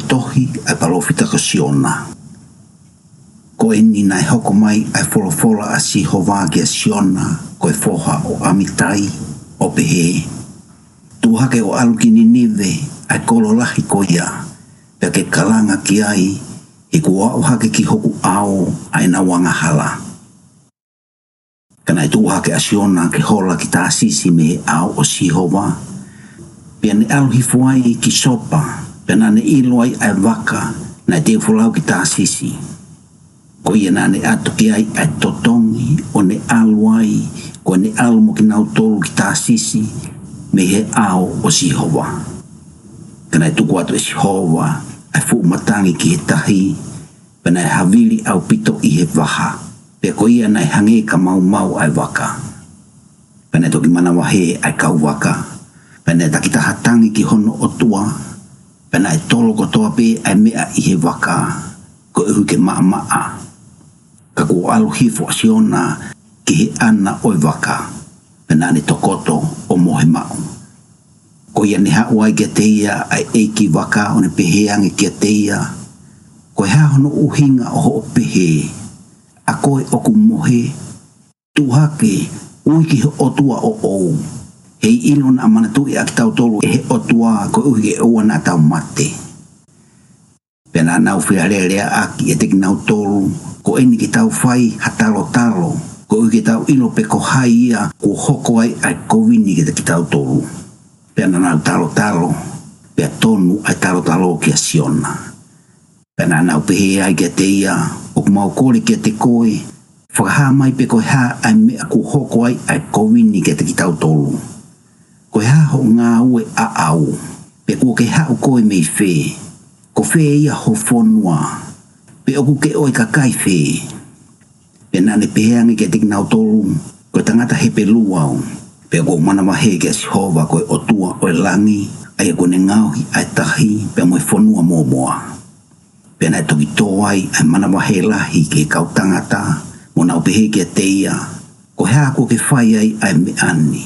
tohi ai palofita ko siona. Ko eni nai hoko mai ai folofola a si hova ki a siona ko e foha o amitai o pehe. Tuhake o aluki ni nive ai kololahi ko ia pe ke kalanga ki ai e kua o hake ki hoku ao ai na wanga hala. Kana i tuhake a siona ke hola ki ta asisi me ao o si hova. Pia ne aluhi fuai ki sopa pe na ne iloai ai waka na te fulau ki ta asisi. Ko ia na ne atu ki ai ai totongi o ne aluai ko ne alu mo ki nau tolu ki ta asisi me he ao o si hova. Kana i tuku atu e si hova ai fu matangi ki he tahi pe na havili au pito i he waha pe ko ia na hange ka mau mau ai waka. Pe na toki mana wahe ai kau waka pe na takita hatangi ki hono o tua pe na tolo ko toa pe ai mea i he waka ko uhu ke maa maa. Ka ku alu hifo asiona ki he ana oi waka pe na ni tokoto o mohe mau. Ko ia ni hauai kia teia ai eiki waka o ne peheangi kia teia. Ko hea hono uhinga o ho pehe. A koe oku mohe. Tuhake ui ki he otua o ou. Hei ilo na amanatu i aki tau tolu e he otua ko uhi e oua na tau mate. Pena nau whiarerea aki e teki nau tolu ko eni ki tau whai hatalo talo. Ko uhi ki tau ilo pe ko hai ia ko hoko ai ai kowini ki teki tau tolu. Pena nau talo talo, pea tonu ai talo talo kia siona. Pena nau pehe ai kia te ia, o kumau kore kia te koe, whakaha mai pe koe ha ai mea ku hoko ai ai kowini kia te ki tau tolu. Koe ha ho ngā ue a au, pe kua ke hau koe mei whē, ko whē ia ho whonua, pe oku ke oi ka kai whē. Pena ne pehe angi kia te ki nau tolu, koe tangata he pe luau, pe ko mana mahe ke si hova ko o tua o langi ai ko ne ngauhi ai tahi pe mo fonua moa pe na toki toai ai mana mahe lahi ke kau tangata mo na pehe ke teia ko ha ko ke fai ai me ani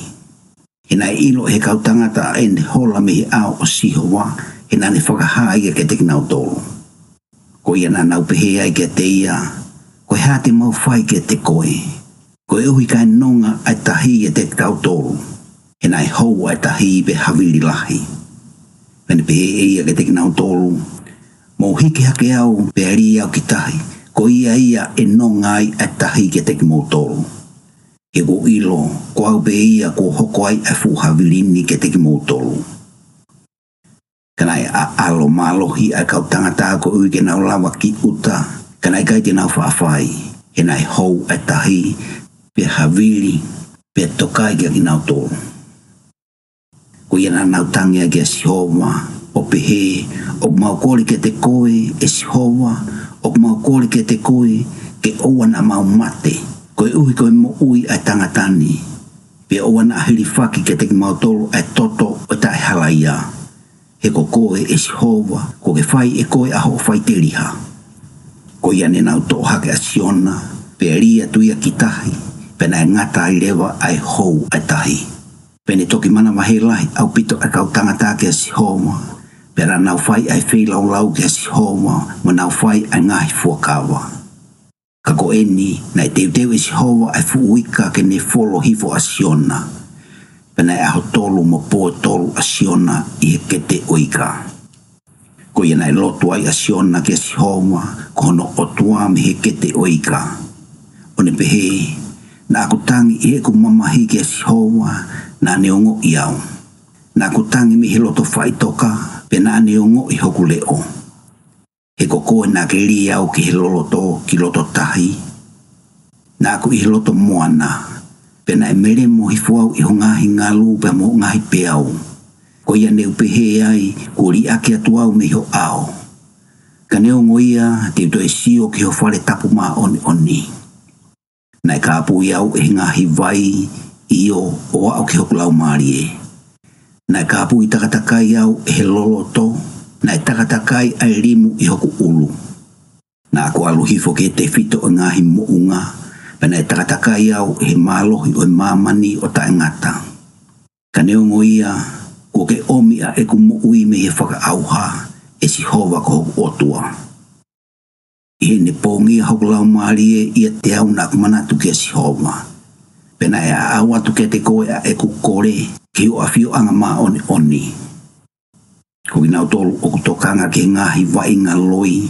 ina ilo he kau tangata en hola me au o si hova ina ne whakaha ai ke te nau tolu ko ia na nau pehe ai ke teia ko ha te mau fai ke te koe. Ko e uhi kai nonga ai tahi e te tau tolu. E nai hou ai tahi be havili lahi. Pene pehe e ia ke te nau tolu. Mo hiki hake au pe ari au ki tahi. Ko ia e nonga ai tahi ke te mo tolu. E ko ilo, ko au pe ia ko hoko ai fu havilini ke te mo tolu. Kanai a alo malohi ai kau tangata ko ui ke nau lawa ki uta. Kanai kai te nau whaafai. E nai hou ai tahi pe havili, pe tokai kia ki nau tolu. Ko ia na nau tangia kia si hova, o pehe, o mau kori ke te koe e si hova, o mau kori ke te koe ke oua na mau mate, koe uhi koe mo ui ai tangatani, pe oua na ahiri whaki ke te ki mau tolu ai toto o tae halaia. He ko koe e si hova, ko ke whai e koe aho whai te riha. Ko ia ne nau tohake a siona, pe ria tuia ki tahi, pena e ngata ai lewa ai hou ai tahi. Pene toki mana mahe lahi au pito ai kau tangata kia si homa. Pera nau whai ai whei lau lau kia si homa, mo nau whai ai ngahi fuakawa. Kako eni, nai teu e si hova ai fuuika ke ne folo hifo a siona. Pena e aho tolu mo po tolu a siona i he kete oika. Ko ia nai lotu ai a siona kia si homa, ko hono otua me he kete oika. One pehe, na aku tangi i eku mamahi ke si hoa na neongo i au. Na aku tangi mi he loto whai toka pe na neongo i hoku leo. He kokoe na ke li au ki he loloto ki loto tahi. Na aku i he loto moana pe na e mere mo hi fuau i ho ngahi ngalu pe mo ngahi pe au. Ko ia neu pehe ai kuri ake atu au me ho au. Ka neongo ia te uto e sio ki ho whare tapu maa oni oni. Nai ka apu iau e ngahi vai i o au ki hoku lau maari e. Nai ka apu i takatakai au e he loloto, nai takatakai ai rimu i hoku ulu. Na ako alu hifo ke te fito o ngahi mounga, pa nai takatakai au e he malohi o e mamani o tae ngata. Ka neongo ia, ko ke omi a e ku moui me he whaka auha, e si hova ko otua. I ne pongi hok lau maali ia te au na manatu ke si hova. Pena e a watu ke te koe a e kukore ki o awhio anga maa oni oni. Ko ki nau tolu o kutokanga ke ngahi vai ngā loi.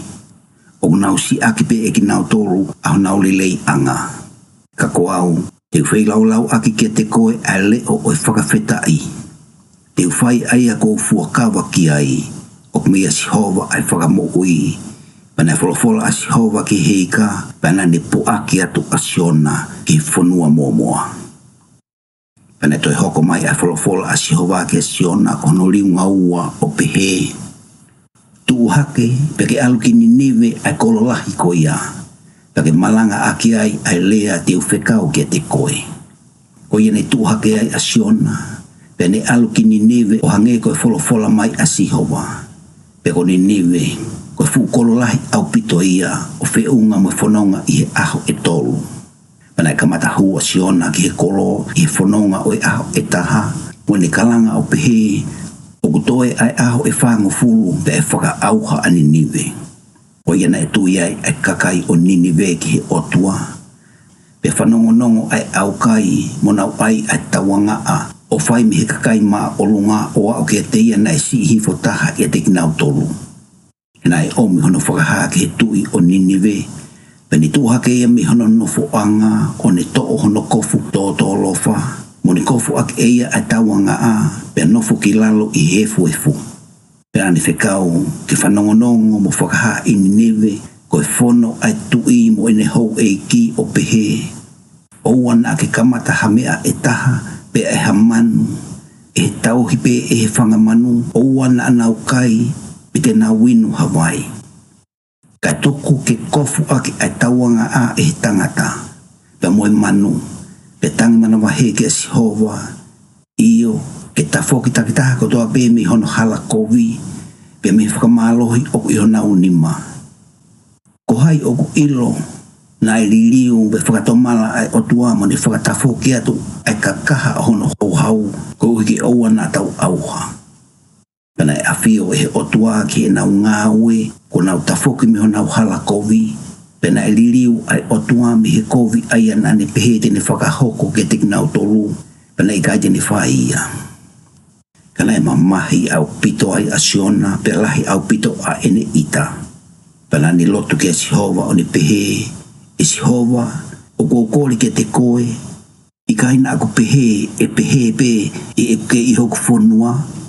O nau si aki pe e ki nau tolu au nau lelei anga. Ka ko au, te whai lau lau aki ke te koe a leo o e whakawheta i. Te whai ai a ko fuakawa ki ai. O kumia si hova ai whakamo ui. Pana wholofola a si hova ki heika, pana ne puaki atu a siona ki whanua momoa. Pana toi hoko mai a wholofola a si hova ki a siona kono liunga ua o pehe. Tu hake, peke aluki ni nive ai kololahi ko ia. Pake malanga aki ai ai lea te uwhekau ki te koe. Ko ia ne tu hake ai a siona, pene aluki ni nive o hange koe wholofola mai a si hova. Peko ni nive, ko fu kololahi au pito ia o whiunga mo whanonga i he aho e tolu. Panai kamata hua siona ki he kolo i he whanonga o e aho e taha, wene kalanga o pehe, o kutoe ai aho e whango fulu pe e whaka auha ani niwe. O iana e tui ai ai kakai o niniwe ki he otua. Pe whanongo nongo ai au kai mo nau ai ai tawanga a o whai me he kakai maa o lunga o au ki a te ia nai si hifo taha i a te kinau tolu. Ena e o mi hono whakahaa ke he tui o Ninive. Peni tuha ke ia mi hono nofo anga o ne to'o hono kofu tō lofa. Mo ni kofu ak eia a tawanga a pe nofo ki lalo i hefu efu. Pe ani whekau ke whanongonongo mo whakahaa i Ninive ko e whono ai tui mo ene hou e ki o pehe. Ouana ke kamata hamea e taha pe e hamanu. E tauhi pe e he whangamanu ouana anau kai pite na winu Hawaii. Ka tuku ke kofu aki ai tawanga a e tangata. Pe moe manu. Pe tangi mana wahe ke si hova. Iyo ke tafoki takitaha ko toa pe mi hono hala kovi. Pe mi whakamalohi oku iho na unima. Ko hai oku ilo. Na e liliu be whakatomala ai otua mo ni whakatafoki atu ai kakaha hono hau. Ko hiki oua na tau auha. Pana e awhio e he otua ki e nau ngāwe, ko nau tafoki mi ho nau hala kovi. Pena e liliu ai otua mi he kovi ai anane pehe te ne whakahoko ke te nau tolu. Pena i kaite ne whaia. Kana e mamahi au pito ai a siona, pe lahi au pito a ene ita. Pena ni lotu ke si hova o ni pehe, e si hova, o kōkori ke te koe. I kaina aku pehe e pehe pe e ke i hoku whonua.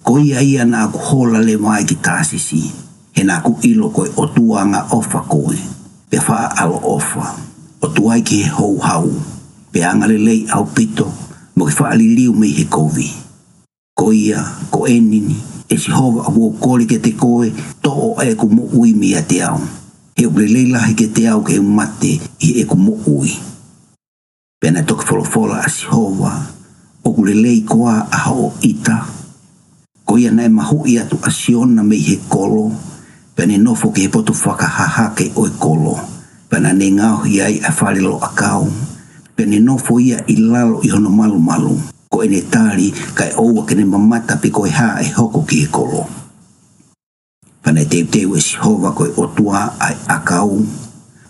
Ko ia ia na aku hola le mai ki tāsisi. He na aku ilo koe o tuanga ofa koe. Pe wha alo ofa. O tuai ki he hou hau. Pe angale lei au pito. Mo ki wha aliliu mei he kovi. Ko ia, ko enini. E si hova aku o kori ke te koe. To o e ku mo ui mi a te au. He ule leilahi ke te au ke mate i e ku mo ui. Pe na toki wholofola a si hova. O ule lei koa a ho ita. Ko ia nai mahu i atu a siona mei he kolo, pene nofo ke he potu whakahaha ke o e kolo, pena ne ngau hi ai a whalilo a kau, pene nofo ia i lalo i hono malu malu, ko ene tari kai oua kene mamata pe ko e haa e hoko ki he kolo. Pene teu e si hova ko e otua ai a kau,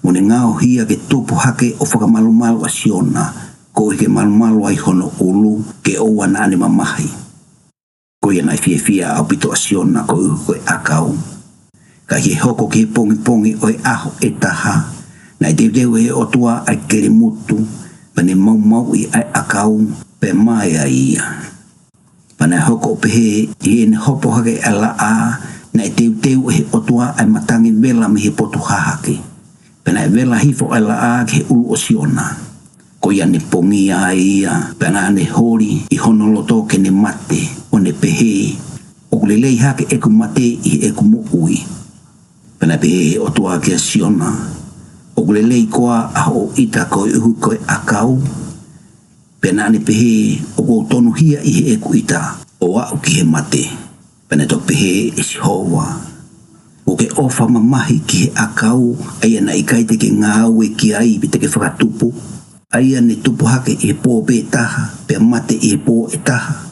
mo ne ngau hi a ke tupu hake o whakamalu malu a siona, ko e ke malu malu ai hono ulu ke oua na ane mamahi. Ko ia nai fia au pito asiona ko e akau. Ka he hoko ki pongi pongi o e aho e taha. Nai deu e otua ai kere mutu. Pane mau i ai akau pe mai a ia. Pane hoko pehe i ene hopo hake ala a. Nai deu e otua ai matangi vela me he potu hahake. Pane vela hifo ala a ke ulu osiona. Ko ia ne pongi a ia. Pane ane hori i honoloto ke ne mate. O ne pehe, o lelei hake eku mate i eku mo ui. Pena pehe o tua ke siona, o lelei koa a o ita ko i uhu koe akau. Pena ne pehe o ko tonu hia i eku ita, o au ki he mate. Pena to pehe e si hova. O ke ofa mamahi ki he akau, aia na ikaite ke ngāwe ki ai pite ke whakatupu. Aia ne tupu hake i he pō pe taha, pe mate i he pō e taha.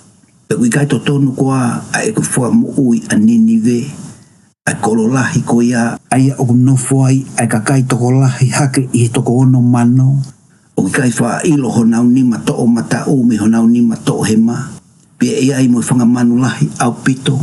Pe kui kai to tonu koa a e ku wha mo ui a Ninive, Ai kolo lahi ko ia, ai o nofo ai, ai kakai toko lahi hake i toko ono mano. O kai wha ilo ho nau nima to o mata umi ho nau nima to o he ma. Pia ia ai mo whangamanu lahi au pito.